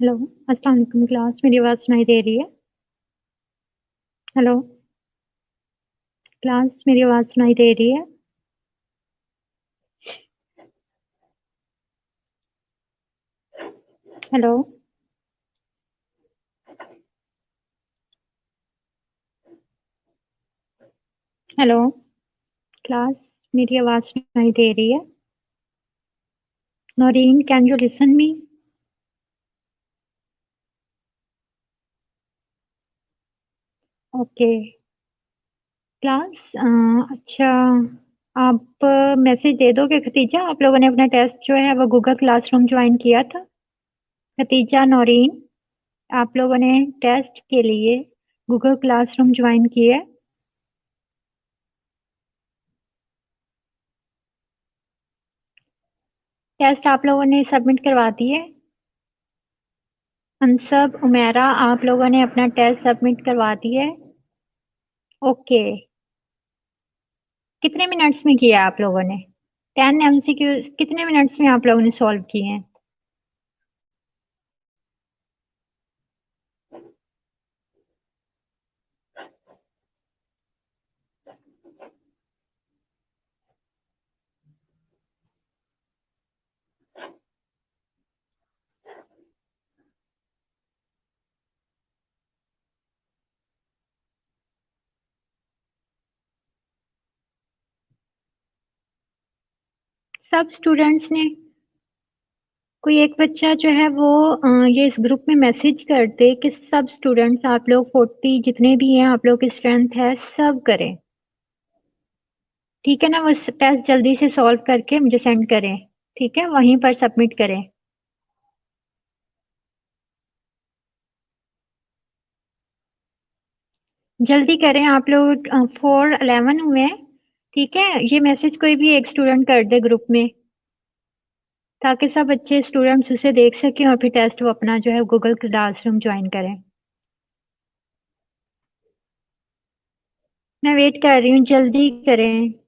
Hello, अस्सलाम वालेकुम class. मेरी आवाज़ सुनाई दे रही है? हेलो, क्लास मेरी आवाज़ सुनाई दे रही है? हेलो, हेलो, क्लास मेरी आवाज़ सुनाई दे रही है? Naureen, can you listen me? Okay, class अच्छा, आप मैसेज दे दोगे खतीजा? आप लोगों ने अपना टेस्ट जो है वो गूगल क्लासरूम ज्वाइन किया था? खतीजा, नौरीन, आप लोगों ने टेस्ट के लिए गूगल क्लासरूम ज्वाइन किया है? टेस्ट आप लोगों ने सबमिट करवा दिए? अनसब, उमेरा, आप लोगों ने अपना टेस्ट सबमिट करवा दिया है? ओके, कितने मिनट्स में किया आप लोगों ने? 10 MCQ कितने मिनट्स में आप लोगों ने सॉल्व किए हैं? सब स्टूडेंट्स ने? कोई एक बच्चा जो है वो ये इस ग्रुप में मैसेज कर दे कि सब स्टूडेंट्स, आप लोग 40 जितने भी हैं आप लोग की स्ट्रेंथ है, सब करें। ठीक है ना? वो टेस्ट जल्दी से सॉल्व करके मुझे सेंड करें। ठीक है, वहीं पर सबमिट करें। जल्दी करें आप लोग। 411 हुए हैं। ठीक है, ये मैसेज कोई भी एक स्टूडेंट कर दे ग्रुप में, ताकि सब अच्छे स्टूडेंट्स उसे देख सकें और फिर टेस्ट वो अपना जो है गूगल क्लासरूम ज्वाइन करें। मैं वेट कर रही हूँ, जल्दी करें।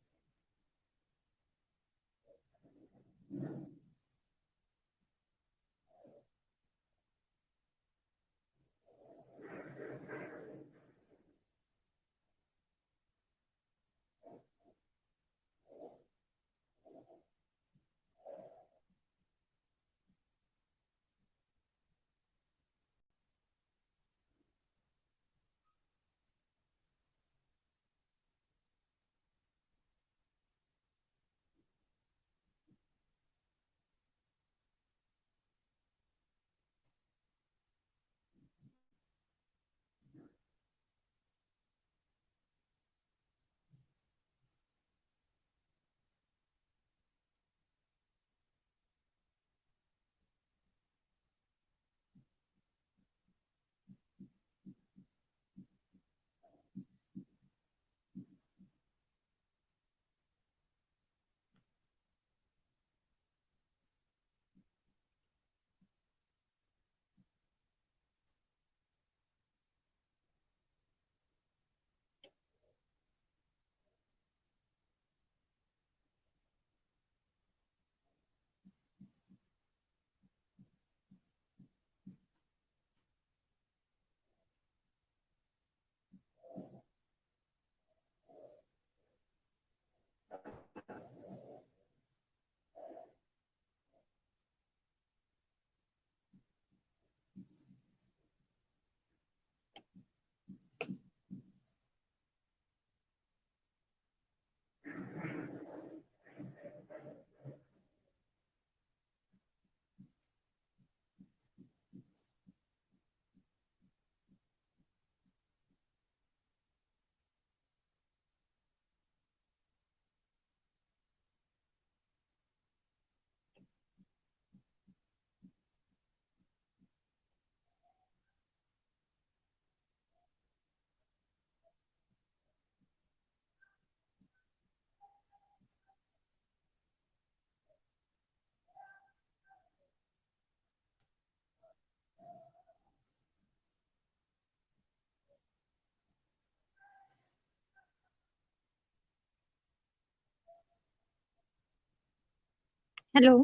हेलो,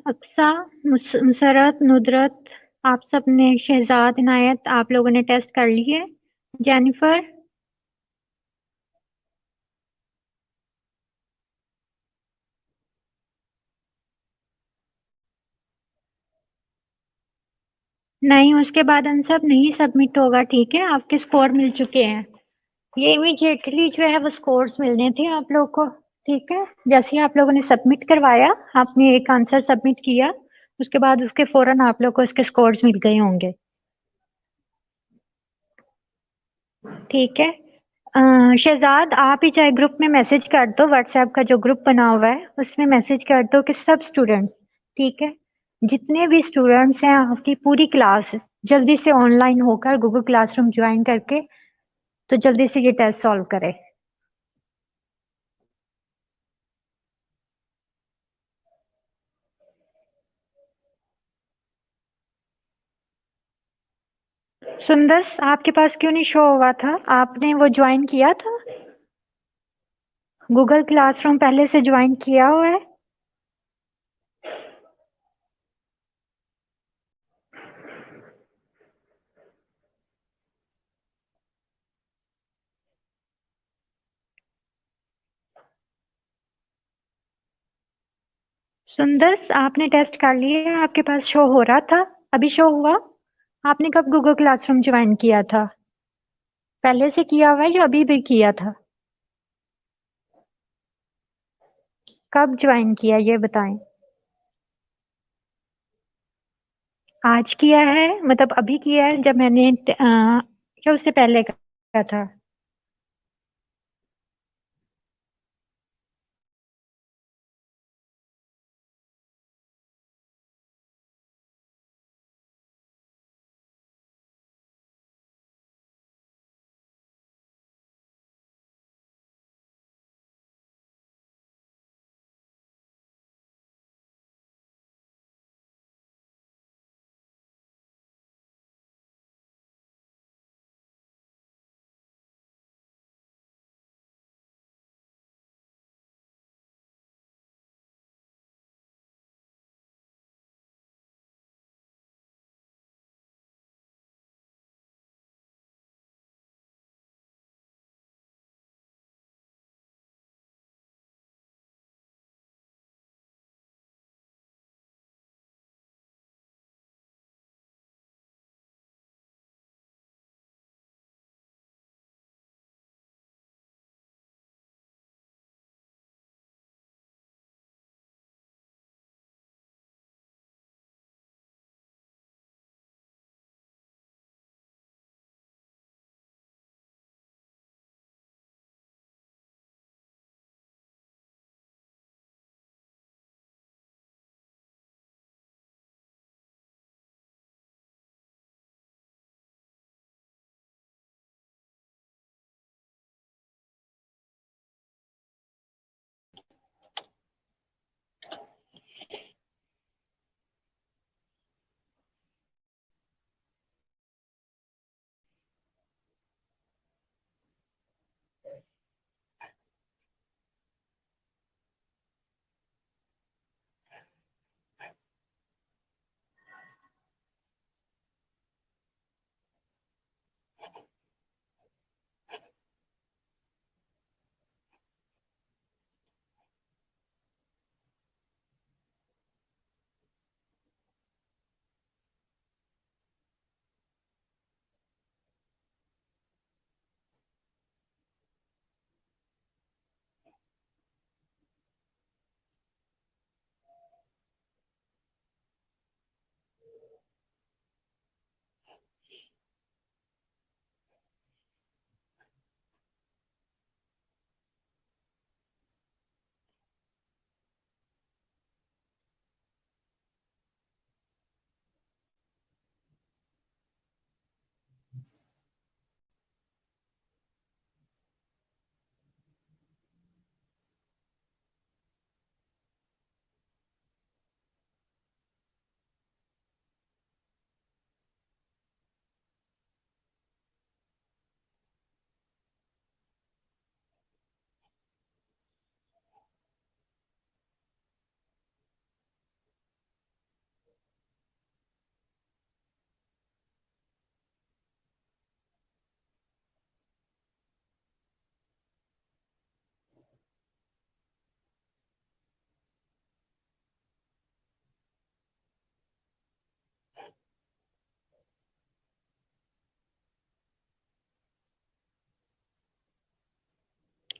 अक्सा, मुसरत, नुदरत, आप सब ने, शहजाद, इनायत, आप लोगों ने टेस्ट कर लिए। जेनिफर, नहीं, उसके बाद आंसर नहीं सबमिट होगा, ठीक है? आपके स्कोर मिल चुके हैं। ये इमीडिएटली जो है वो स्कोर्स मिलने थे आप लोग को, ठीक है? जैसे ही आप लोगों ने सबमिट करवाया, आपने एक आंसर सबमिट किया, उसके बाद उसके फौरन आप लोग को उसके स्कोर्स मिल गए होंगे, ठीक है? शहजाद, आप ही चाहे ग्रुप में मैसेज कर दो, व्हाट्सएप का जो ग्रुप बना हुआ है उसमें मैसेज कर दो कि सब स्टूडेंट, ठीक है, जितने भी स्टूडेंट्स हैं आपकी पूरी क्लास जल्दी से ऑनलाइन होकर गूगल क्लासरूम ज्वाइन करके तो जल्दी से ये टेस्ट सॉल्व करें। सुंदर, आपके पास क्यों नहीं शो हुआ था? आपने वो ज्वाइन किया था? गूगल क्लासरूम पहले से ज्वाइन किया हुआ है? सुंदर, आपने टेस्ट कर लिए, आपके पास शो हो रहा था? अभी शो हुआ? आपने कब गूगल क्लासरूम ज्वाइन किया था? पहले से किया हुआ है या अभी भी किया था? कब ज्वाइन किया ये बताएं। आज किया है मतलब अभी किया है जब मैंने या उससे पहले का था?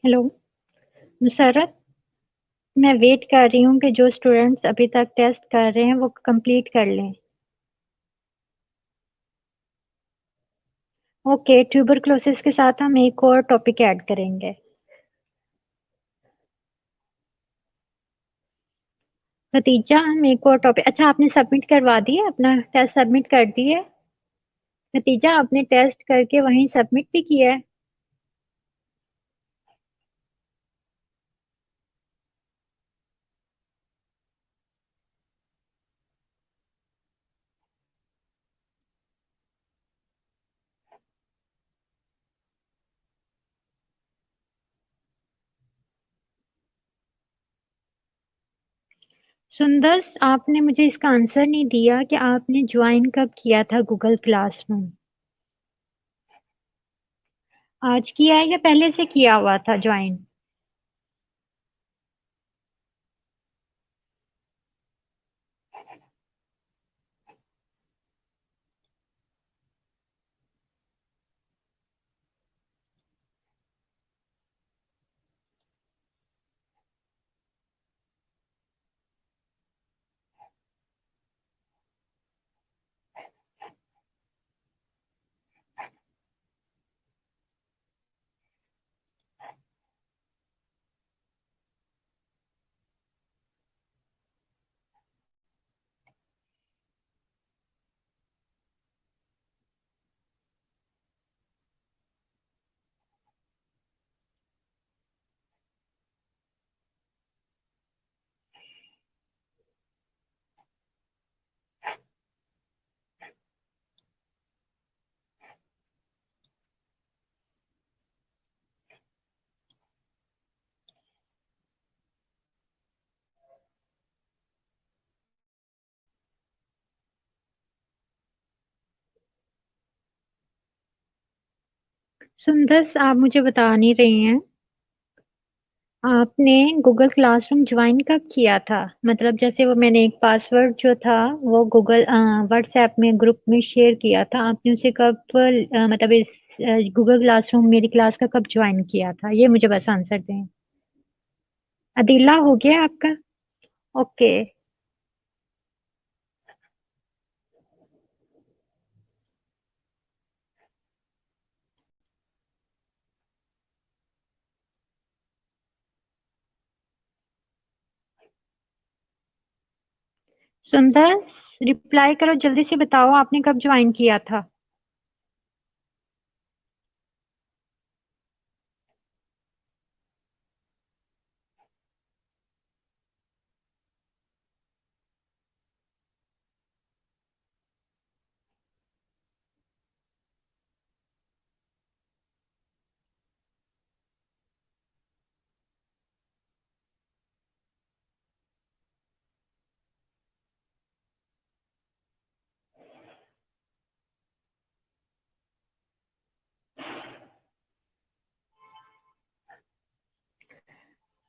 हेलो मुसर्रत, मैं वेट कर रही हूँ कि जो स्टूडेंट्स अभी तक टेस्ट कर रहे हैं वो कंप्लीट कर लें। ओके, ट्यूबरक्लोसिस के साथ हम एक और टॉपिक ऐड करेंगे। नतीजा हम एक और टॉपिक, अच्छा आपने सबमिट करवा दिया, अपना टेस्ट सबमिट कर दिए? नतीजा आपने टेस्ट करके वहीं सबमिट भी किया है? सुंदर, आपने मुझे इसका आंसर नहीं दिया कि आपने ज्वाइन कब किया था गूगल क्लासरूम। आज किया है या पहले से किया हुआ था ज्वाइन? सुंदर, आप मुझे बता नहीं रही हैं, आपने गूगल क्लासरूम ज्वाइन कब किया था? मतलब जैसे वो मैंने एक पासवर्ड जो था वो गूगल व्हाट्सएप में ग्रुप में शेयर किया था, आपने उसे कब मतलब इस गूगल क्लासरूम मेरी क्लास का कब ज्वाइन किया था, ये मुझे बस आंसर दें। अदीला, हो गया आपका? ओके। सुंदर, रिप्लाई करो, जल्दी से बताओ आपने कब ज्वाइन किया था?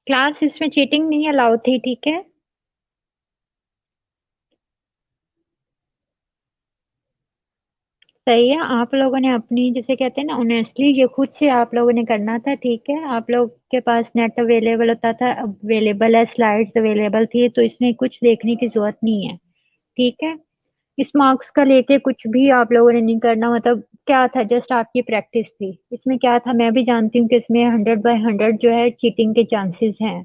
क्लास इसमें चीटिंग नहीं अलाउ थी, ठीक है? सही है, आप लोगों ने अपनी जिसे कहते हैं ना ऑनेस्टली, ये खुद से आप लोगों ने करना था, ठीक है? आप लोग के पास नेट अवेलेबल होता था, अवेलेबल है, स्लाइड्स अवेलेबल थी, तो इसमें कुछ देखने की जरूरत नहीं है, ठीक है? इस मार्क्स का लेके कुछ भी आप लोगों ने नहीं करना, मतलब क्या था, जस्ट आपकी प्रैक्टिस थी। इसमें क्या था, मैं भी जानती हूँ कि इसमें 100/100 जो है चीटिंग के चांसेस हैं,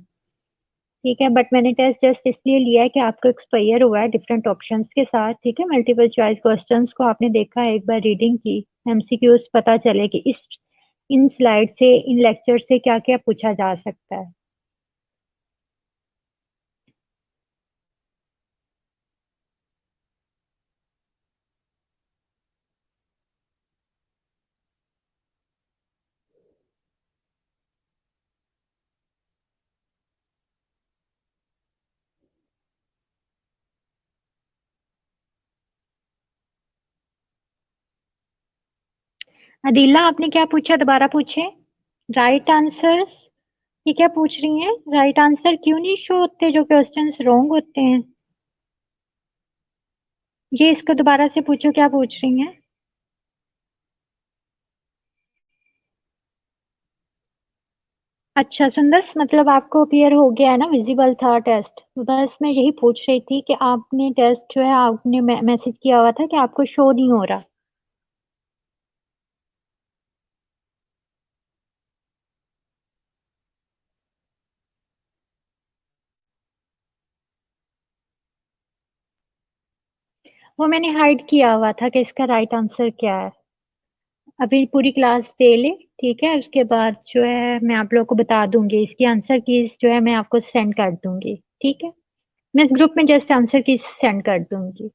ठीक है? बट मैंने टेस्ट जस्ट इसलिए लिया है कि आपको एक्सपायर हुआ है डिफरेंट ऑप्शंस के साथ, ठीक है? मल्टीपल चॉइस क्वेश्चंस को आपने देखा है, एक बार रीडिंग की, एमसीक्यूज पता चले कि इस इन स्लाइड से, इन लेक्चर से क्या क्या पूछा जा सकता है। अदीला, आपने क्या पूछा, दोबारा पूछे। Right answers? ये क्या पूछ रही हैं, राइट आंसर क्यों नहीं शो होते जो क्वेश्चंस रॉन्ग होते हैं? ये इसको दोबारा से पूछो, क्या पूछ रही हैं? अच्छा सुंदर, मतलब आपको क्लियर हो गया है ना, विजिबल था टेस्ट। बस मैं यही पूछ रही थी कि आपने टेस्ट जो है आपने मैसेज किया हुआ था कि आपको शो नहीं हो रहा। वो मैंने हाइड किया हुआ था कि इसका राइट आंसर क्या है। अभी पूरी क्लास दे ले, ठीक है, उसके बाद जो है मैं आप लोगों को बता दूंगी, इसकी आंसर की जो है मैं आपको सेंड कर दूंगी, ठीक है। मैं इस ग्रुप में जस्ट आंसर की सेंड कर दूंगी।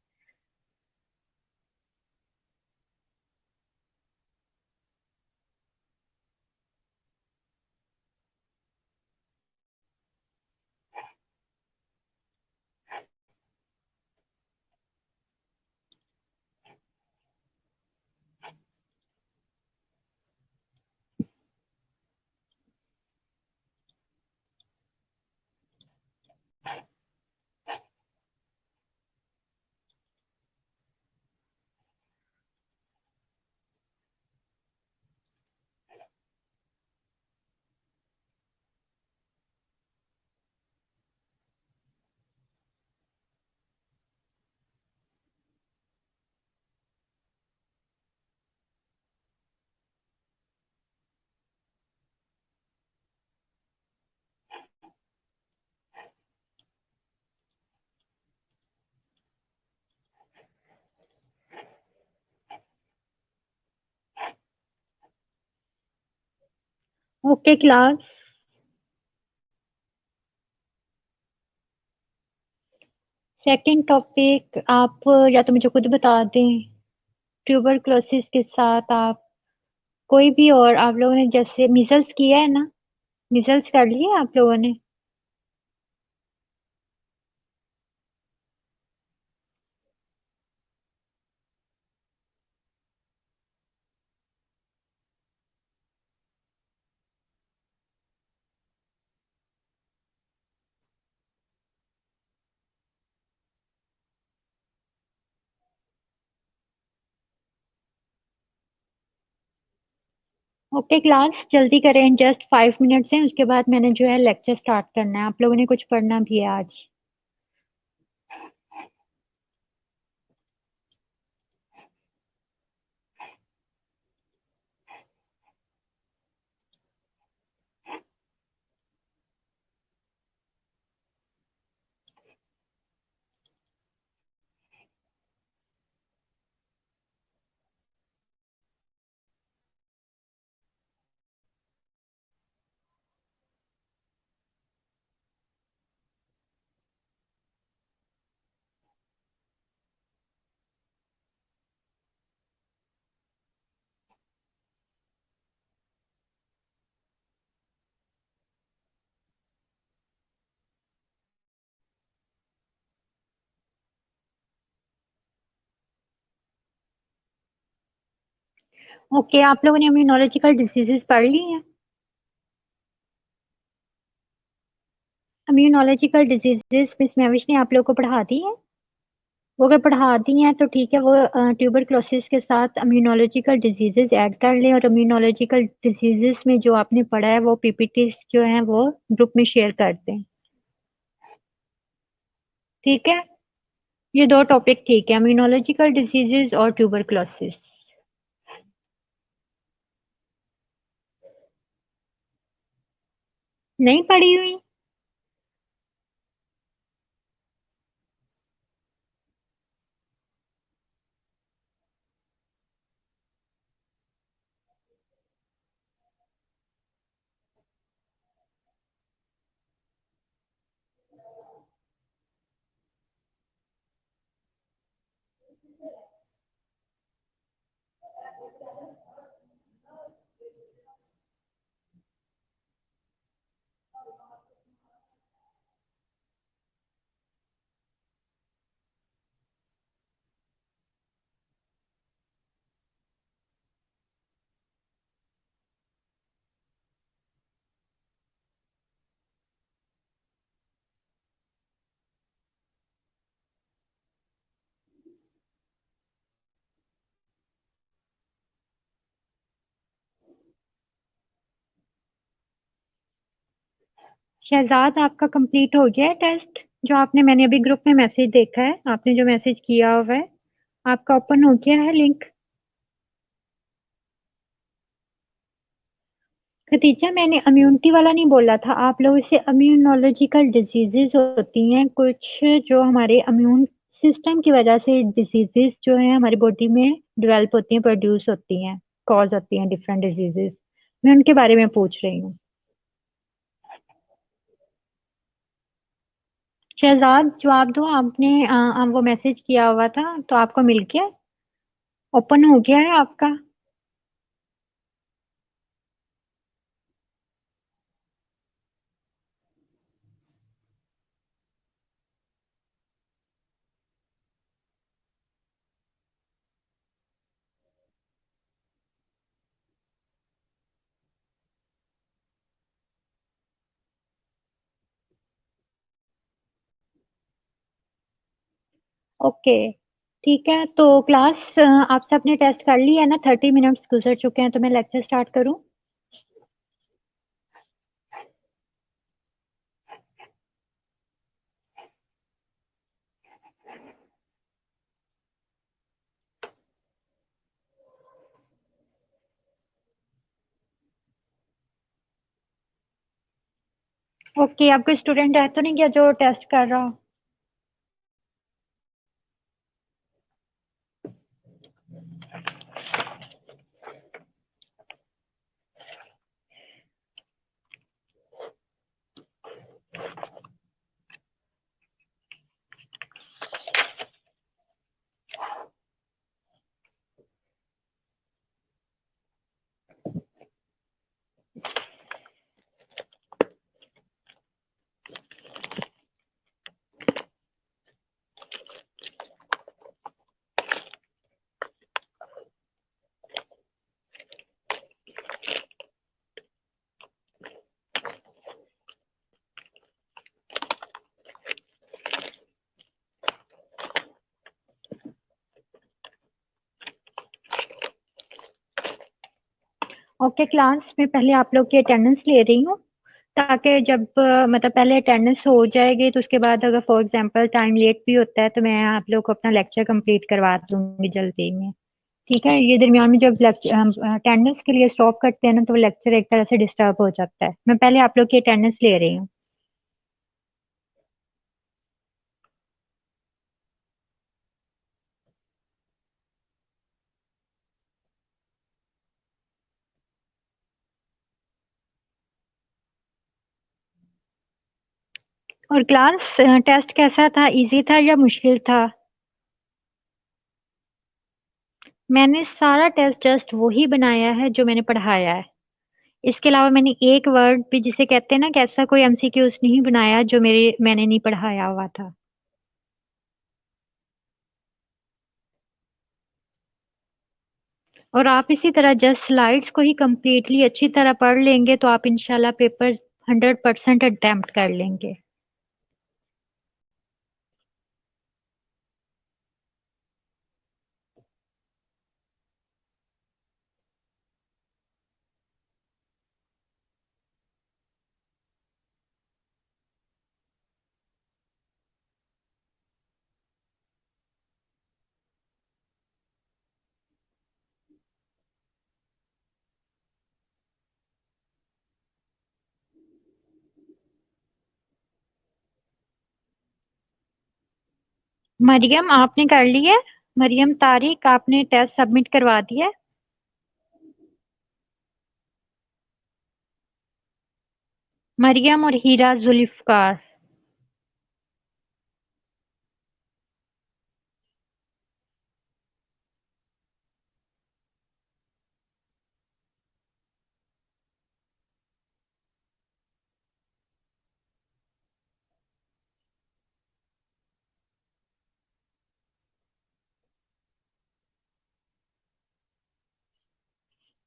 Okay class. सेकंड टॉपिक आप या तो मुझे खुद बता दें। ट्यूबरक्लोसिस के साथ आप कोई भी, और आप लोगों ने जैसे मिजल्स किया है ना, मिजल्स कर लिए आप लोगों ने। ओके क्लास, जल्दी करें, जस्ट 5 मिनट्स हैं, उसके बाद मैंने जो है लेक्चर स्टार्ट करना है, आप लोगों ने कुछ पढ़ना भी है आज। ओके, आप लोगों ने इम्यूनोलॉजिकल डिजीजेस पढ़ ली हैं। इम्यूनोलॉजिकल डिजीजेस मिस मैविश ने आप लोगों को पढ़ा दी है। वो अगर पढ़ा दी हैं तो ठीक है, वो ट्यूबरक्लोसिस के साथ इम्यूनोलॉजिकल डिजीजेस ऐड कर लें, और इम्यूनोलॉजिकल डिजीजेस में जो आपने पढ़ा है वो पीपीटी जो है वो ग्रुप में शेयर कर दें, ठीक है। ये दो टॉपिक ठीक है, इम्यूनोलॉजिकल डिजीजेस और ट्यूबरक्लोसिस। नहीं पढ़ी हुई। शहजाद, आपका कंप्लीट हो गया है टेस्ट? जो आपने, मैंने अभी ग्रुप में मैसेज देखा है, आपने जो मैसेज किया हुआ है, आपका ओपन हो गया है लिंक? खतीजा, मैंने इम्यूनिटी वाला नहीं बोला था, आप लोग इसे इम्यूनोलॉजिकल डिजीजेस होती हैं कुछ, जो हमारे इम्यून सिस्टम की वजह से डिजीजेस जो है हमारी बॉडी में डेवलप होती हैं, प्रोड्यूस होती हैं, कॉज होती हैं डिफरेंट डिजीजेस। मैं उनके बारे में पूछ रही हूँ। शहजाद, जवाब दो, आपने वो मैसेज किया हुआ था तो आपको मिल गया? ओपन हो गया है आपका? ओके, ठीक है। तो क्लास, आप सबने टेस्ट कर लिया है ना? 30 मिनट्स गुजर चुके हैं, तो मैं लेक्चर स्टार्ट करूं? ओके, आपको स्टूडेंट है तो नहीं क्या जो टेस्ट कर रहा हो? ओके क्लास, मैं पहले आप लोग की अटेंडेंस ले रही हूँ, ताकि जब मतलब पहले अटेंडेंस हो जाएगी तो उसके बाद अगर फॉर एग्जांपल टाइम लेट भी होता है तो मैं आप लोग को अपना लेक्चर कंप्लीट करवा दूंगी जल्दी में। ठीक है, ये दरमियान में जब अटेंडेंस के लिए स्टॉप करते हैं ना, तो लेक्चर एक तरह से डिस्टर्ब हो जाता है। मैं पहले आप लोग की अटेंडेंस ले रही हूँ। और क्लास, टेस्ट कैसा था? इजी था या मुश्किल था? मैंने सारा टेस्ट जस्ट वही बनाया है जो मैंने पढ़ाया है। इसके अलावा मैंने एक वर्ड भी, जिसे कहते हैं ना कि ऐसा कोई एमसीक्यूज नहीं बनाया जो मैंने नहीं पढ़ाया हुआ था। और आप इसी तरह जस्ट स्लाइड्स को ही कंप्लीटली अच्छी तरह पढ़ लेंगे तो आप इंशाल्लाह पेपर 100% अटेम्प्ट कर लेंगे। मरियम, आपने कर लिया है? मरियम तारिक, आपने टेस्ट सबमिट करवा दिया है? मरियम और हीरा जुल्फकार।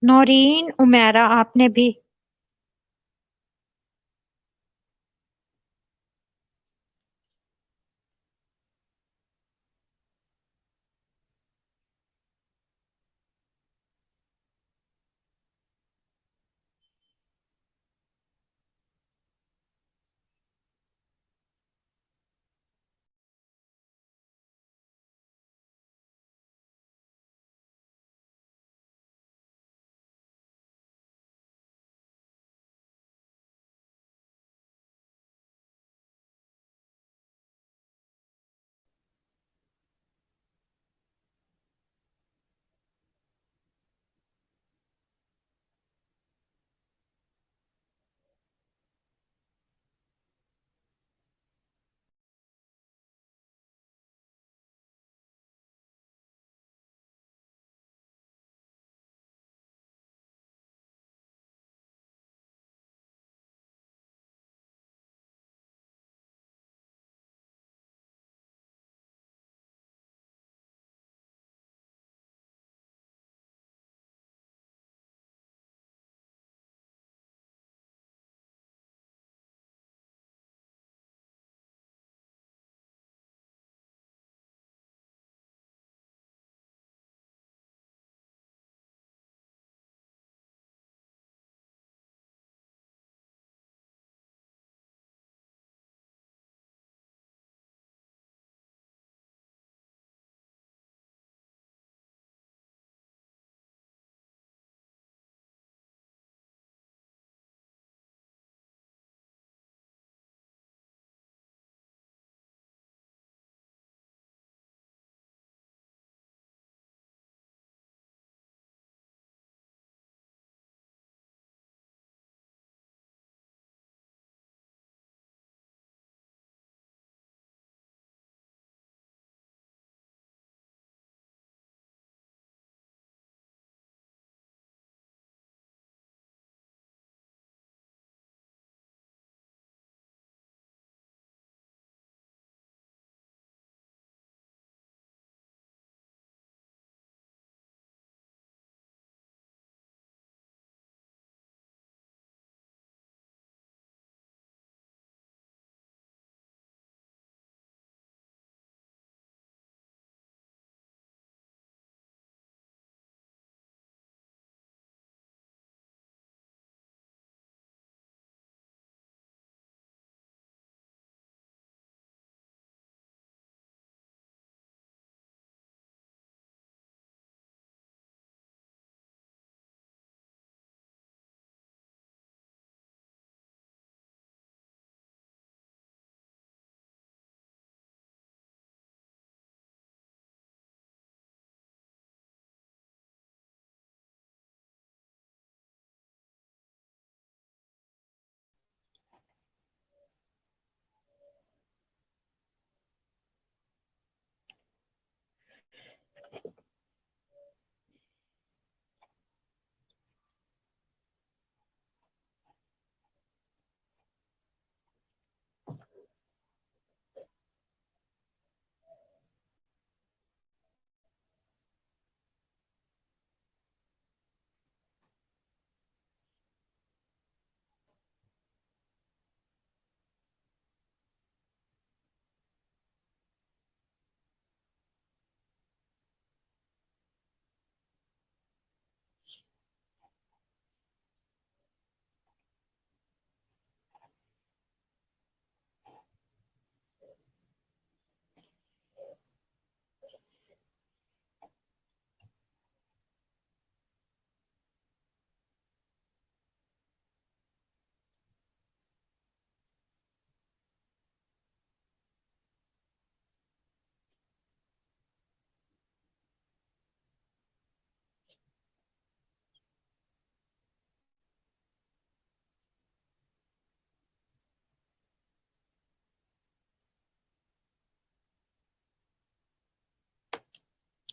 नौरीन उमेरा, आपने भी?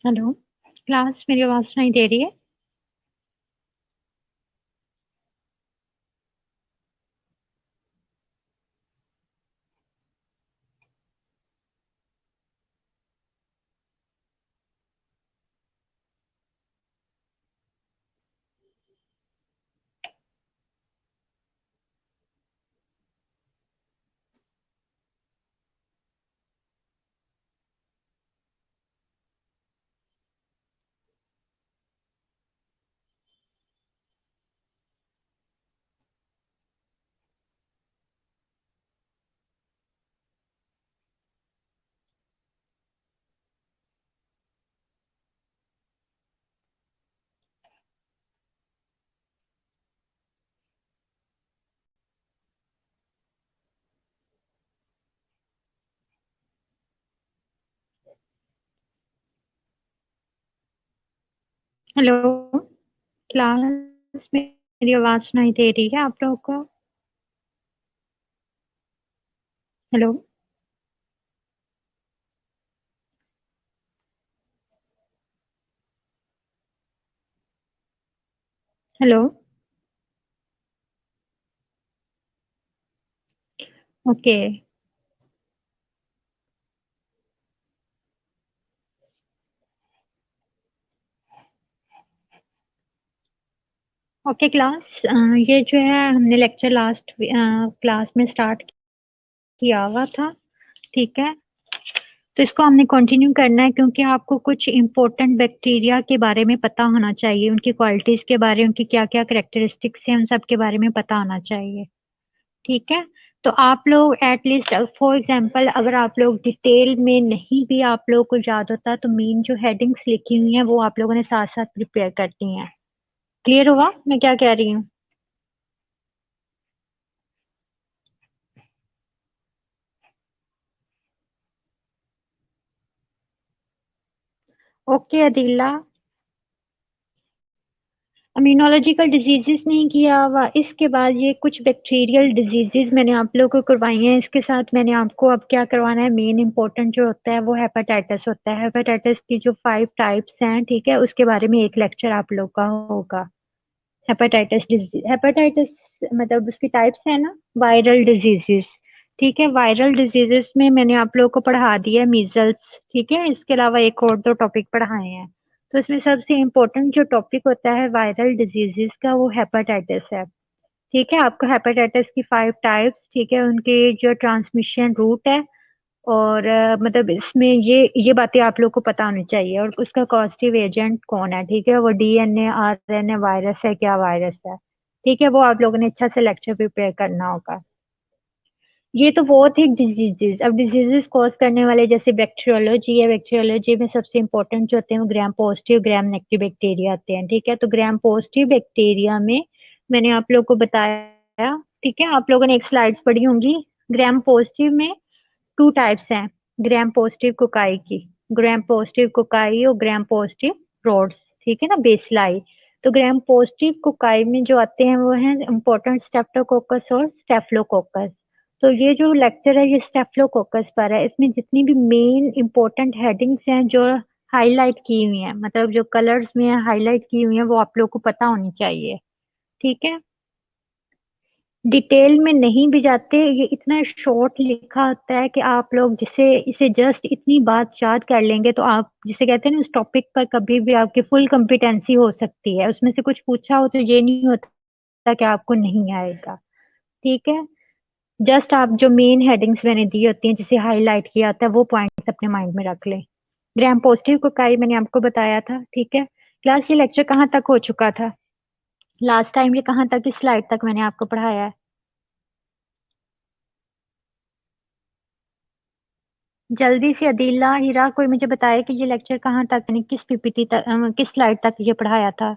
हेलो, क्लास मेरी आवाज़ सुनाई दे रही है? हेलो, क्लास में मेरी आवाज़ सुनाई दे रही है आप लोगों को? Hello, hello, okay, okay class. ये जो है हमने लेक्चर लास्ट क्लास में स्टार्ट किया हुआ था, ठीक है? तो इसको हमने कंटिन्यू करना है क्योंकि आपको कुछ इम्पोर्टेंट बैक्टीरिया के बारे में पता होना चाहिए, उनकी क्वालिटीज़ के बारे में, उनकी क्या-क्या कैरेक्टरिस्टिक्स हैं, उन सब के बारे में पता होना चाहिए। ठीक है, तो आप लोग एटलीस्ट फॉर एग्जांपल अगर आप लोग डिटेल में नहीं भी आप लोगों को याद होता तो मेन जो हेडिंग्स लिखी हुई हैं वो आप लोगों ने साथ साथ प्रिपेयर करती हैं। क्लियर हुआ मैं क्या कह रही हूँ? ओके अदीला। इम्यूनोलॉजिकल डिजीजेस नहीं किया हुआ, इसके बाद ये कुछ बैक्टीरियल डिजीजेस मैंने आप लोगों को करवाई हैं। इसके साथ मैंने आपको अब क्या करवाना है, मेन इंपॉर्टेंट जो होता है वो हेपेटाइटिस होता है। हेपेटाइटिस की जो 5 टाइप्स हैं, ठीक है, उसके बारे में एक लेक्चर आप लोग का होगा। हेपेटाइटिस डिजीज, हेपेटाइटिस मतलब उसकी टाइप्स है ना, वायरल डिजीजेस। ठीक है, वायरल डिजीजेस में मैंने आप लोगों को पढ़ा दिया मीजल्स, ठीक है, इसके अलावा एक और दो टॉपिक पढ़ाए हैं। तो इसमें सबसे इम्पोर्टेंट जो टॉपिक होता है वायरल डिजीजेस का वो हेपेटाइटिस है। ठीक है, आपको हेपेटाइटिस की 5 टाइप्स, ठीक है, उनके जो ट्रांसमिशन रूट है और मतलब इसमें ये बातें आप लोग को पता होनी चाहिए, और उसका कॉजेटिव एजेंट कौन है, ठीक है, वो डीएनए आरएनए वायरस है, क्या वायरस है, ठीक है, वो आप लोगों ने अच्छा से लेक्चर प्रिपेयर करना होगा। ये तो वो थे डिजीजेस। अब डिजीजेस कॉज करने वाले जैसे बैक्टीरियोलॉजी है, बैक्टीरियोलॉजी में सबसे इंपॉर्टेंट जो होते हैं वो gram positive gram negative bacteria आते हैं। ठीक है, तो ग्राम पॉजिटिव बैक्टीरिया में मैंने आप लोग को बताया, ठीक है, आप लोगों ने एक स्लाइड्स पढ़ी होंगी। ग्राम पॉजिटिव में 2 टाइप्स हैं ग्राम पॉजिटिव कोकाई की, ग्राम पॉजिटिव कोकाई और ग्राम पॉजिटिव रोड्स, ठीक है ना, बेसलाई। तो ग्राम पॉजिटिव कोकाई में जो आते हैं वो हैं इम्पोर्टेंट स्टेप्टोकोकस और स्टेफलोकोकस। तो ये जो लेक्चर है ये स्टेफलोकोकस पर है। इसमें जितनी भी मेन इंपॉर्टेंट हेडिंग्स हैं जो हाईलाइट की हुई हैं, मतलब जो कलर्स में हाईलाइट की हुई हैं, वो आप लोग को पता होनी चाहिए। ठीक है, डिटेल में नहीं भी जाते, ये इतना शॉर्ट लिखा होता है कि आप लोग जिसे इसे जस्ट इतनी बात याद कर लेंगे तो आप जिसे कहते हैं ना, उस टॉपिक पर कभी भी आपकी फुल कॉम्पिटेंसी हो सकती है। उसमें से कुछ पूछा हो तो ये नहीं होता कि आपको नहीं आएगा। ठीक है, जस्ट आप जो मेन हेडिंग्स मैंने दी होती हैं जिसे हाईलाइट किया होता है वो पॉइंट्स अपने माइंड में रख लें। ग्राम पॉजिटिव को काई मैंने आपको बताया था। ठीक है, क्लास ये लेक्चर कहाँ तक हो चुका था लास्ट टाइम, ये कहाँ तक, इस स्लाइड तक मैंने आपको पढ़ाया है? जल्दी से अदीला हिरा कोई मुझे बताए कि ये लेक्चर कहाँ तक, यानी किस पीपीटी तक, किस स्लाइड तक ये पढ़ाया था?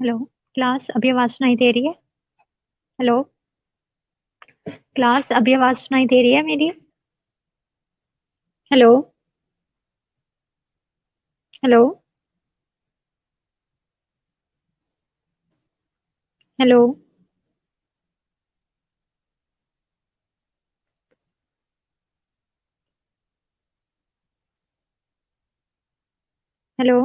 हेलो क्लास, अभी आवाज सुनाई दे रही है? हेलो क्लास, अभी आवाज सुनाई दे रही है मेरी? Hello hello hello hello.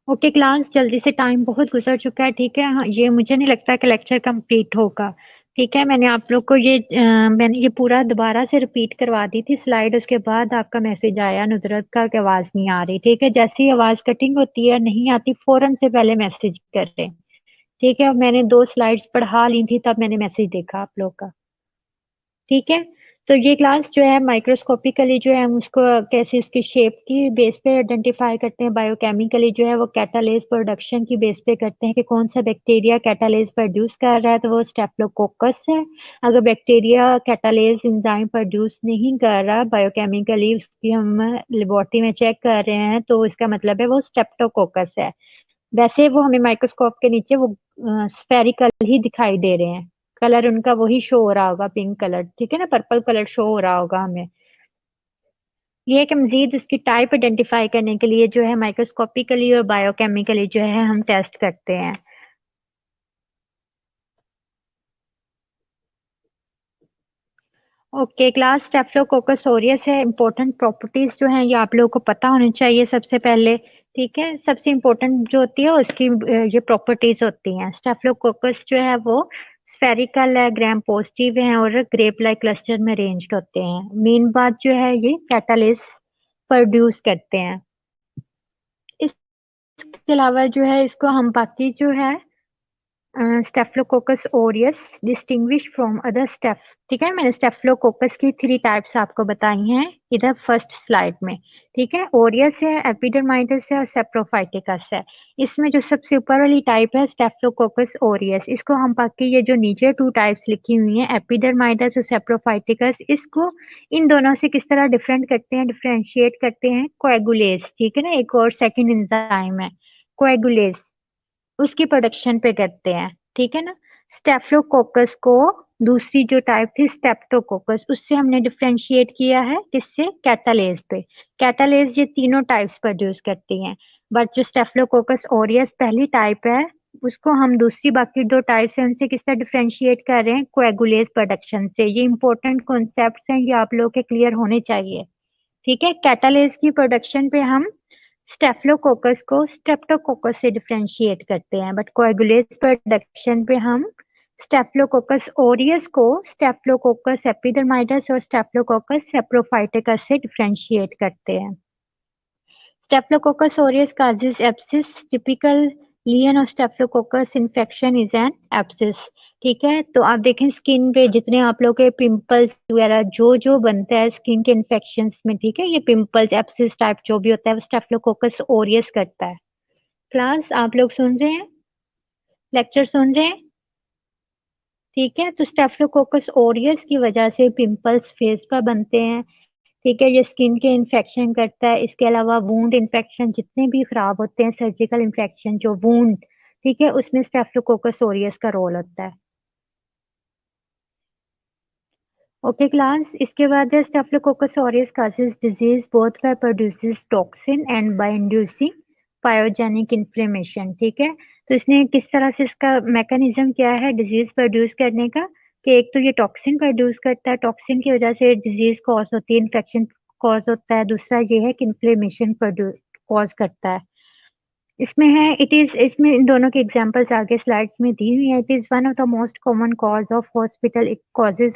Okay class, जल्दी से, टाइम बहुत गुजर चुका है। ठीक है, हाँ, ये मुझे नहीं लगता कि लेक्चर कंप्लीट होगा। ठीक है, मैंने आप लोग को मैंने ये पूरा दोबारा से रिपीट करवा दी थी स्लाइड। उसके बाद आपका मैसेज आया नुसरत का कि आवाज नहीं आ रही। ठीक है, जैसे ही आवाज कटिंग होती है, नहीं आती, फौरन से पहले मैसेज कर दें। ठीक है, मैंने 2 स्लाइड्स पढ़ा ली थी, तब मैंने मैसेज देखा आप लोग का। ठीक है, तो ये क्लास जो है माइक्रोस्कोपिकली जो है हम उसको कैसे उसकी शेप की बेस पे आइडेंटिफाई करते हैं, बायोकेमिकली जो है वो कैटालेज प्रोडक्शन की बेस पे करते हैं कि कौन सा बैक्टीरिया कैटालेज प्रोड्यूस कर रहा है, तो वो स्टेफलोकोकस है। अगर बैक्टीरिया कैटालेज एंजाइम प्रोड्यूस नहीं कर रहा बायोकेमिकली, उसकी हम लेबोरेटरी में चेक कर रहे हैं, तो इसका मतलब है वो स्टेप्टोकोकस है। वैसे वो हमें माइक्रोस्कोप के नीचे वो स्फेरिकल ही दिखाई दे रहे हैं। कलर उनका वही शो हो रहा होगा, पिंक कलर, ठीक है ना, पर्पल कलर शो हो रहा होगा हमें। ये है कि मजीद उसकी टाइप आइडेंटिफाई करने के लिए जो है माइक्रोस्कोपिकली और बायोकेमिकली जो है हम टेस्ट करते हैं। ओके क्लास, स्टेफलोकोकस ऑरियस है। इंपॉर्टेंट प्रॉपर्टीज जो हैं ये आप लोगों को पता होनी चाहिए सबसे पहले। ठीक है, सबसे इम्पोर्टेंट जो होती है उसकी ये प्रॉपर्टीज होती हैं। स्टेफलोकोकस जो है वो स्फेरिकल है, ग्राम पॉजिटिव है और ग्रेप लाइक क्लस्टर में अरेंज्ड होते हैं। मेन बात जो है ये कैटालिस प्रोड्यूस करते हैं। इसके अलावा जो है इसको हम बाकी जो है staphylococcus aureus distinguish from other staph. ठीक है, मैंने स्टेफलोकोकस की 3 टाइप्स आपको बताई हैं इधर फर्स्ट स्लाइड में। ठीक है, ओरियस है, एपिडर्माइडस है और सेप्रोफाइटिकस है। इसमें जो सबसे ऊपर वाली टाइप है स्टेफलोकोकस ओरियस, इसको हम बाकी ये जो नीचे 2 टाइप्स लिखी हुई हैं एपिडर्माइडस और सेप्रोफाइटिकस, इसको इन दोनों से किस तरह डिफरेंट करते हैं, डिफरेंशिएट करते हैं कोएगुलेज। ठीक है ना, एक और सेकेंड एंजाइम है कोएगुलेज, उसकी प्रोडक्शन पे करते हैं। ठीक है ना, स्टेफलोकोकस को दूसरी जो टाइप थी स्टेप्टोकोकस, उससे हमने डिफरेंशिएट किया है किससे, कैटालेज पे। कैटालेज ये तीनों टाइप्स प्रोड्यूस करती हैं, बट जो स्टेफलोकोकस ओरियस पहली टाइप है, उसको हम दूसरी बाकी 2 टाइप्स हैं उनसे किस तरह डिफरेंशिएट कर रहे हैं, कोएगुलेज प्रोडक्शन से। ये इंपॉर्टेंट कॉन्सेप्ट्स हैं, ये आप लोग के क्लियर होने चाहिए। ठीक है, कैटालेज की प्रोडक्शन पे हम स्टेफलोकोकस को स्ट्रेप्टोकोकस से डिफरेंशिएट करते हैं, बट कोएगुलेज प्रोडक्शन पे हम स्टेफलोकोकस ओरियस को स्टेफलोकोकस एपिडर्माइडस और स्टेफलोकोकस सेप्रोफाइटिकस से डिफरेंशिएट करते हैं। स्टेफलोकोकस aureus causes abscess. Typical lesion of staphylococcus infection is an abscess. ठीक है, तो आप देखें स्किन पे जितने आप लोग के पिंपल्स वगैरह जो जो बनता है स्किन के इन्फेक्शंस में, ठीक है, ये पिंपल्स एब्सिस टाइप जो भी होता है वो स्टेफलोकोकस ओरियस करता है। क्लास, आप लोग सुन रहे हैं, लेक्चर सुन रहे हैं? ठीक है, तो स्टेफलोकोकस ओरियस की वजह से पिंपल्स फेस पर बनते हैं। ठीक है, ये स्किन के इन्फेक्शन करता है। इसके अलावा वूंड इन्फेक्शन जितने भी खराब होते हैं, सर्जिकल इन्फेक्शन जो वूंड, ठीक है, उसमें स्टेफलोकोकस ओरियस का रोल होता है। ओके क्लास, इसके बाद है स्टेफलोकोकस aureus causes disease both by produces toxin and by inducing pyogenic inflammation। ठीक है, तो इसने किस तरह से इसका मैकेनिज्म क्या है डिजीज प्रोड्यूस करने का, कि एक तो ये टॉक्सिन प्रोड्यूस करता है, टॉक्सिन की वजह से डिजीज कॉज होती है, इन्फेक्शन कॉज होता है। दूसरा ये है कि इन्फ्लेमेशन कॉज करता है। इसमें है इट इज, इसमें इन दोनों के एग्जांपल्स आगे स्लाइड्स में दी हुई है। It is one of the most common causes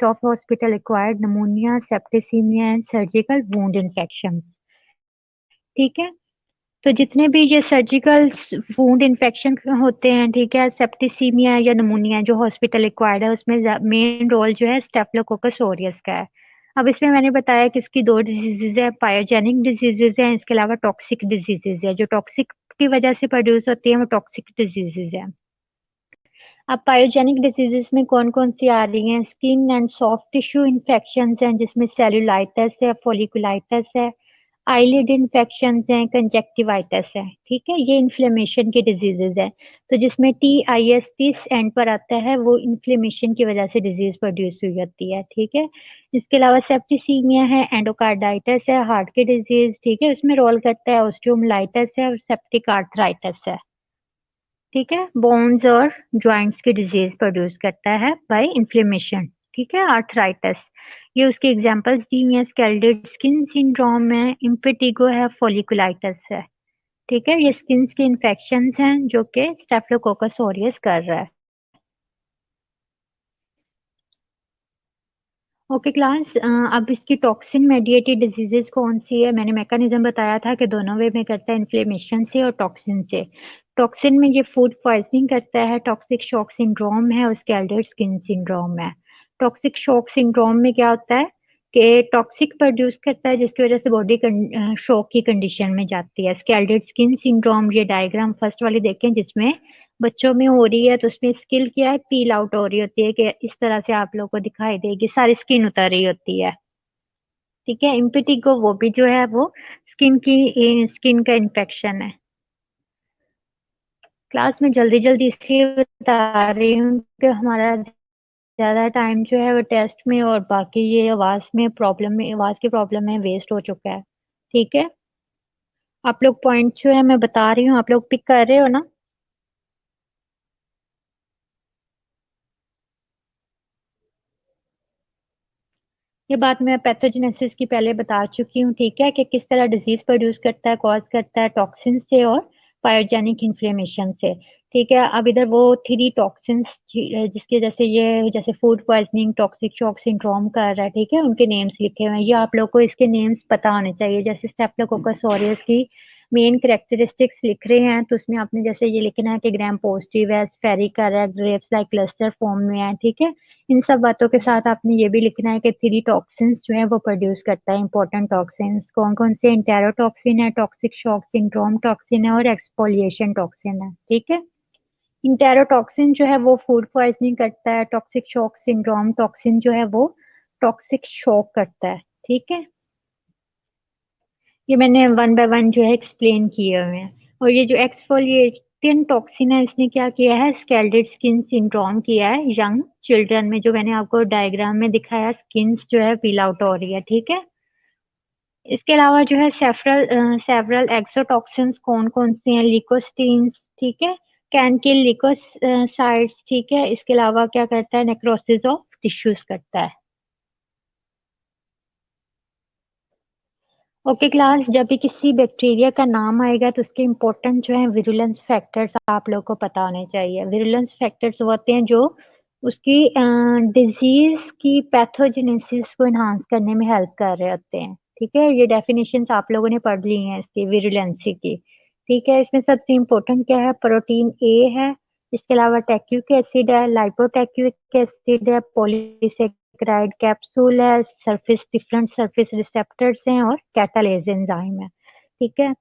of hospital acquired pneumonia, septicaemia and surgical wound infection. ठीक है, तो जितने भी ये सर्जिकल वुंड इन्फेक्शन होते हैं, ठीक है, सेप्टिसीमिया या निमोनिया जो हॉस्पिटल एक्वायर्ड है, उसमें मेन रोल जो है स्टेफलोकोकस ओरियस का है। अब इसमें मैंने बताया कि इसकी 2 डिजीजेज है, पायोजेनिक डिजीजेज हैं, इसके अलावा टॉक्सिक डिजीजेज है। जो टॉक्सिक की वजह से प्रोड्यूस होती है वो टॉक्सिक डिजीजेज है। अब पायोजेनिक डिजीजेस में कौन कौन सी आ रही हैं? Skin and soft tissue infection हैं जिसमें सेलुलाइटिस है, फॉलिकुलाइटिस है, आईलिड इन्फेक्शन हैं, कंजक्टिवाइटिस है। ठीक है, ये इन्फ्लेमेशन की डिजीजेज है। तो जिसमें TIS एंड पर आता है वो इन्फ्लेमेशन की वजह से डिजीज प्रोड्यूस हुई होती है। ठीक है, इसके अलावा सेप्टिसीमिया है, एंडोकार्डाइटिस है, हार्ट की डिजीज। ठीक है, उसमें रोल करता है ऑस्टियोमाइलाइटिस है और सेप्टिक आर्थराइटिस है। ठीक है, बोन्स और जॉइंट्स की डिजीज प्रोड्यूस करता है बाय इन्फ्लेमेशन। ठीक है, आर्थराइटिस, ये उसकी एग्जांपल्स दी हुई हैं। स्केल्डेड स्किन सिंड्रोम है, इम्पेटिगो है, फॉलिकुलाइटिस है। ठीक है, ये स्किन के इन्फेक्शन हैं जो कि स्टेफिलोकोकस ऑरियस कर रहा है। ओके क्लास, अब इसकी टॉक्सिन मेडिएटेड डिजीजेस कौन सी है? मैंने मैकेनिज्म बताया था कि दोनों वे में करता है, इन्फ्लेमेशन से और टॉक्सिन से। टॉक्सिन में ये फूड पॉइजनिंग करता है, टॉक्सिक शॉक सिंड्रोम है और स्कैल्डेड स्किन सिंड्रोम है। टॉक्सिक शॉक सिंड्रोम में क्या होता है कि टॉक्सिक प्रोड्यूस करता है जिसकी वजह से बॉडी शॉक की कंडीशन में जाती है। स्कैल्डेड स्किन सिंड्रोम, ये डायग्राम फर्स्ट वाली देखें जिसमें बच्चों में हो रही है, तो उसमें स्किल क्या है, पील आउट हो रही होती है कि इस तरह से आप लोगों को दिखाई देगी, सारी स्किन उतर रही होती है। ठीक है, इम्पिटिगो वो भी जो है वो स्किन का इन्फेक्शन है। क्लास में जल्दी जल्दी इसलिए बता रही हूँ कि हमारा ज्यादा टाइम जो है वो टेस्ट में और बाकी ये आवाज की प्रॉब्लम में वेस्ट हो चुका है। ठीक है, आप लोग पॉइंट जो है मैं बता रही हूँ आप लोग पिक कर रहे हो ना? ये बात मैं पैथोजेनेसिस की पहले बता चुकी हूँ। ठीक है, कि किस तरह डिजीज प्रोड्यूस करता है, कॉज करता है टॉक्सिन से और पायोजेनिक इन्फ्लेमेशन से। ठीक है, अब इधर वो थ्री टॉक्सिन्स जिसके जैसे ये जैसे food poisoning, toxic shock syndrome कर रहा है। ठीक है, उनके नेम्स लिखे हुए हैं, ये आप लोग को इसके नेम्स पता होने चाहिए। जैसे स्टेप्टोकोकस ऑरियस की मेन कैरेक्टरिस्टिक्स लिख रहे हैं तो उसमें आपने जैसे ये लिखना है कि ग्राम पॉजिटिव है, स्फेरिकल है, ग्रेप्स लाइक क्लस्टर फॉर्म में है। ठीक है, इन सब बातों के साथ आपने ये भी लिखना है कि थ्री टॉक्सिन्स जो है वो प्रोड्यूस करता है इंपॉर्टेंट टॉक्सिन्स। कौन कौन से? इंटेरोटॉक्सिन है, टॉक्सिक शॉक सिंड्रोम टॉक्सिन है और एक्सफोलिएशन टॉक्सिन है। ठीक है, इंटेरोटॉक्सिन जो है वो फूड पॉइजनिंग करता है, टॉक्सिक शॉक सिंड्रोम टॉक्सिन जो है वो टॉक्सिक शॉक करता है। ठीक है, ये मैंने वन बाय वन जो है एक्सप्लेन किए हुए हैं। और ये जो एक्सफोलिएटिंग टॉक्सिन है इसने क्या किया है, स्कैल्डेड स्किन सिंड्रोम किया है यंग चिल्ड्रन में, जो मैंने आपको डायग्राम में दिखाया, स्किन जो है पील आउट हो रही है। ठीक है, इसके अलावा जो है सेवरल एक्सोटॉक्सिन्स कौन कौन से हैं? लिकोस्टीन्स, ठीक है, कैन किल लिकोसाइट्स। ठीक है, इसके अलावा क्या करता है, नेक्रोसिस ऑफ टिश्यूज करता है। ओके क्लास, जब भी किसी बैक्टीरिया का नाम आएगा तो उसके इम्पोर्टेंट जो है विरुलेंस फैक्टर्स आप लोग को पता होने चाहिए। विरुलेंस फैक्टर्स वो होते हैं जो उसकी डिजीज की पैथोजेनेसिस को इन्हांस करने में हेल्प कर रहे होते हैं। ठीक है, ये डेफिनेशंस आप लोगों ने पढ़ ली हैं इसकी विरुलेंसी की। ठीक है, इसमें सबसे इम्पोर्टेंट क्या है, प्रोटीन ए है, इसके अलावा टैक्यूक एसिड है, लाइपोटैक्यूक एसिड है, पॉलीसेकेराइड कैप्सूल है, सरफेस डिफरेंट सरफेस रिसेप्टर्स हैं और कैटालेज एंजाइम है। ठीक है,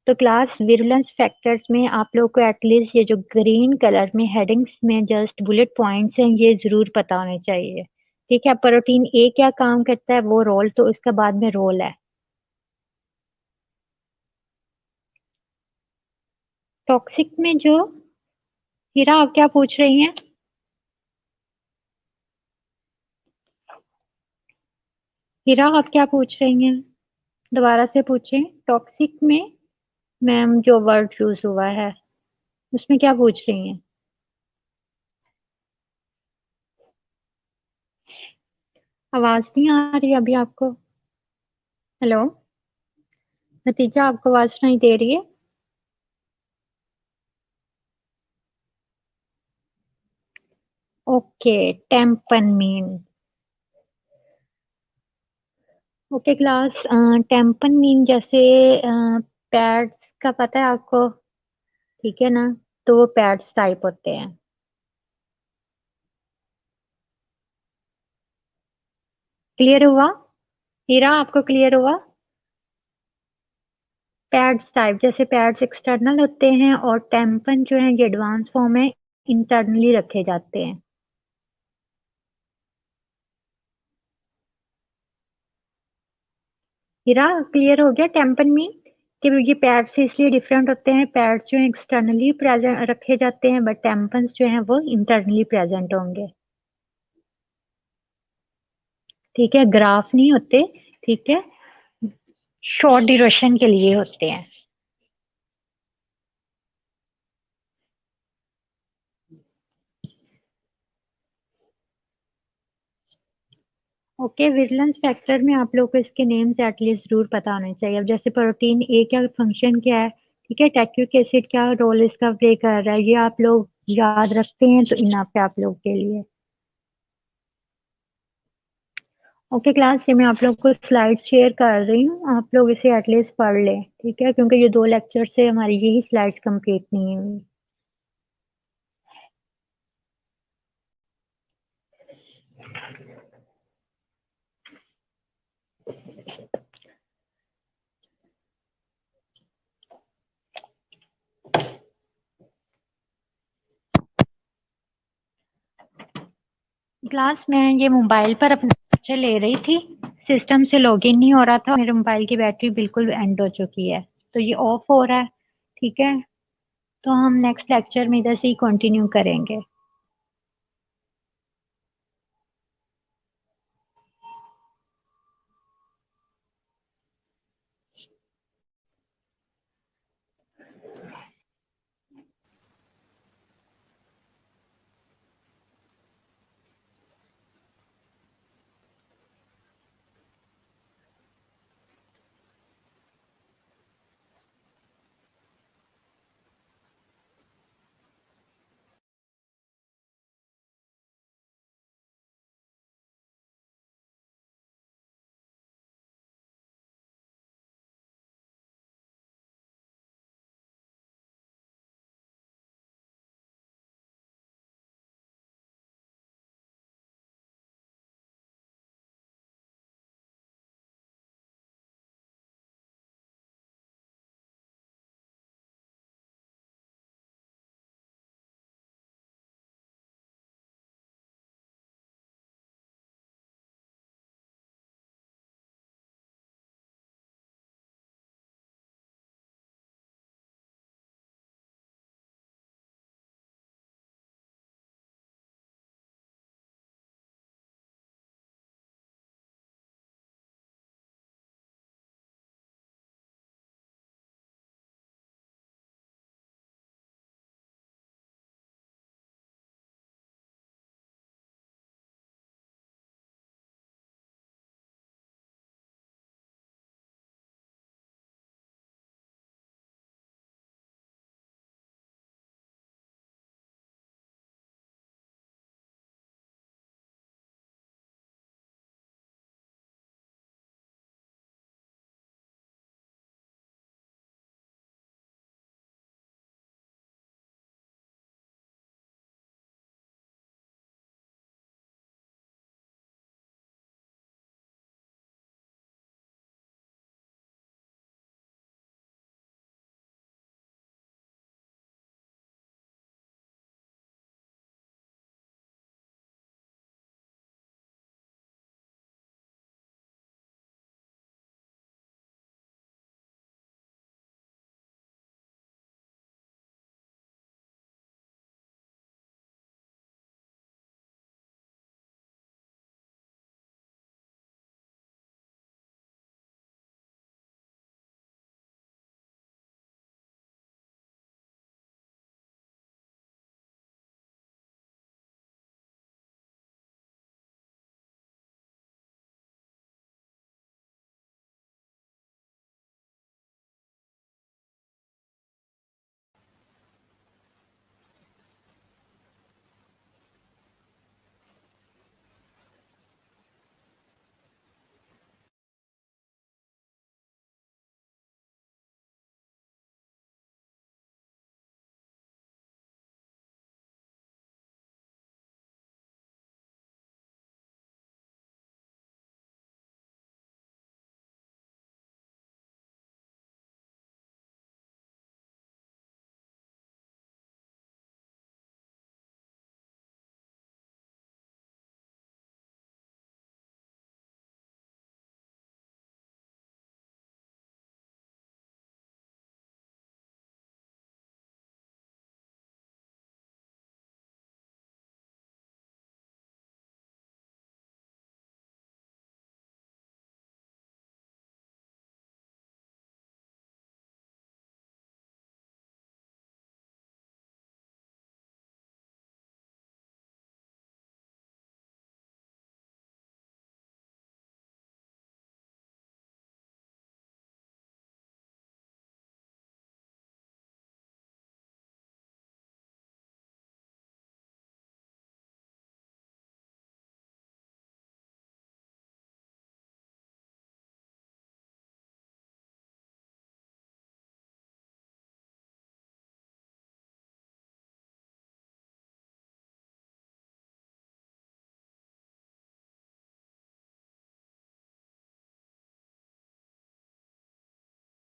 तो क्लास विरुलेंस फैक्टर्स में आप लोग को एटलीस्ट ये जो ग्रीन कलर में हेडिंग्स में जस्ट बुलेट पॉइंट्स हैं ये जरूर पता होने चाहिए। ठीक है, प्रोटीन ए क्या काम करता है वो रोल तो इसका बाद में रोल है। टॉक्सिक में जो, हीरा आप क्या पूछ रही हैं? हीरा आप क्या पूछ रही हैं? दोबारा से पूछें। टॉक्सिक में मैम जो वर्ड यूज हुआ है उसमें क्या पूछ रही हैं? आवाज नहीं आ रही अभी आपको? हेलो, नतीजा आपको आवाज सुनाई दे रही है? ओके, टेम्पनमीन। ओके क्लास, टेम्पनमीन जैसे पैड्स का पता है आपको? ठीक है ना, तो वो पैड्स टाइप होते हैं। क्लियर हुआ? हीरा आपको क्लियर हुआ? पैड्स टाइप, जैसे पैड्स एक्सटर्नल होते हैं और टैम्पन जो है ये एडवांस फॉर्म में इंटरनली रखे जाते हैं। हीरा क्लियर हो गया? टैम्पन मीन कि ये पैड से इसलिए डिफरेंट होते हैं, पैड जो है एक्सटर्नली प्रेजेंट रखे जाते हैं बट टैम्पन्स जो हैं वो इंटरनली प्रेजेंट होंगे। ठीक है, ग्राफ नहीं होते, ठीक है, शॉर्ट ड्यूरेशन के लिए होते हैं। ओके, विजिलेंस फैक्टर में आप लोग को इसके नेम्स एटलीस्ट जरूर पता होने चाहिए। अब जैसे प्रोटीन ए का फंक्शन क्या है, ठीक है, टैक्यूक एसिड क्या रोल इसका प्ले कर रहा है, ये आप लोग याद रखते हैं तो इनफ है आप लोग के लिए। ओके क्लास, ये मैं आप लोग को स्लाइड्स शेयर कर रही हूँ, आप लोग इसे एटलीस्ट पढ़ लें, ठीक है, क्योंकि ये 2 लेक्चर से हमारी यही स्लाइड्स कंप्लीट नहीं हुई। क्लास में ये मोबाइल पर अपना लेक्चर ले रही थी, सिस्टम से लॉगिन नहीं हो रहा था, मेरे मोबाइल की बैटरी बिल्कुल एंड हो चुकी है, तो ये ऑफ हो रहा है, ठीक है, तो हम नेक्स्ट लेक्चर में इधर से ही कंटिन्यू करेंगे।